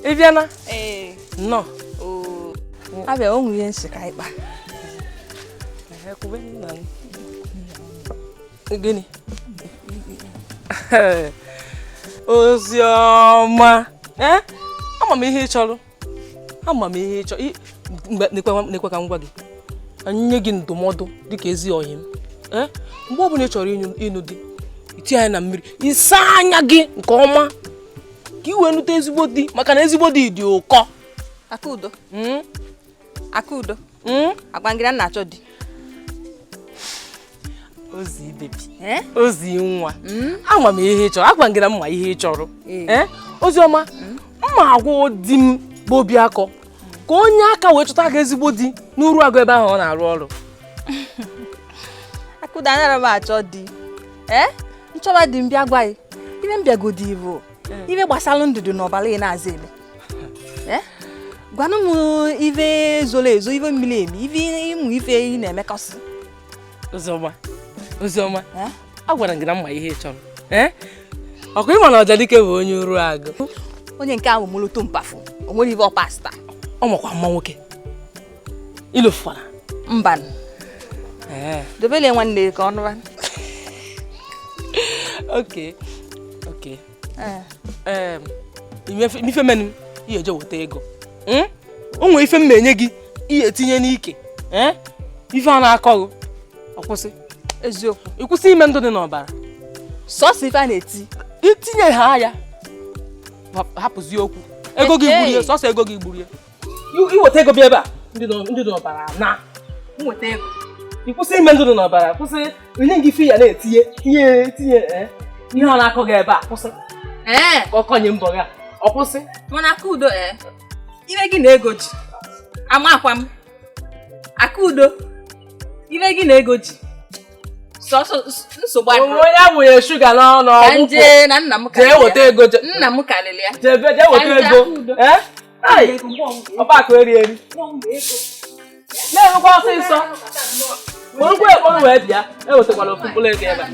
Eviana? No. Abia onwe ihe nsika ikpa. Gịnị? Oziọma. Ama m ihe ị chọrọ. Ama m ihe ị chọrọ. Nekwe ka m gwa gị. Anyị nye gị ndụmọdụ dịka ezi ọyị m. Mgbe ọbụla ị chọrọ ịnụ di, itinye anya na mmiri, ịsa anya gị nke ọma ka i wee nụta ezigbo di, maka na ezigbo di dị ụkọ. Akudo. Akudo. Agbangịra nna achọ di. Ozi baby. Ozi nwa. Ama m ihe ị chọrọ. Agbangịra mma ihe ị chọrọ. Oziọma, mma agwa di m bụ obi akọ ka onye aka wee chọta ga ezigbo di n'uru agụ ebe ahụ ọ na-arụ ọrụ. Akudo anara m achọ di. Nchọba di m bịa gwa ya. Ibe m bịagodi bụ ibe gbasara ndụdụ n'ọbara ị na-aza eme. Gwanụ m ive zoro ezo, ive mmiri emi, ive ịmụ ife ị na-emekọsị. Oziọma, agwara gị na mma ihe ị chọrọ. Ọkụ ịma na Ọjadike bụ onye uru agụ. Onye nke ahụ mụlụtụ mpafu, o nwere ive ọpasta. Ọ makwa mma nwoke. Ilofara. Mban. Dobele nwanne ka ọ nụra. Okay. Ife menu ihe eje weta ego. O nwere ife m enye gị ihe etinye n'ike. Ife a na-akọghị. Ọkwụsị. Eziokwu. Ịkwụsị ime ndụ dị n'ọbara. Sọsọ ife a na-eti. Itinye ha ya. Hapụzi okwu. Ego gị gburu ya, sọsọ ego gị gburu ya. Iweta ego bịa ebe a, ndị n'ọbara na. Nweta ego. Ịkwụsị ime ndụ dị n'ọbara, kwụsị onye gị ife ya na-etinye, tinye ihe ọ na-akọ gị ebe a, kwụsị. Ka ọ kọnye mbọ ya. Ọ kwụsị. Mana Akudo ibe gị na ego ji. Amakwa m. Akudo ibe gị na ego ji. Sọsọ nsogbu adịrọ. Onye amụnye shuga n'ọnụ ọgwụkwụ. Nje na nna m ka. Jee weta ego. Nna m kalịrị ya. Jee weta ego. Ọba akụ eri. Na-enwekwa ọsịsọ. Orukwa ekpọrọ wee bịa. Ewetakwala ofu mkpụrụ ego ebe a.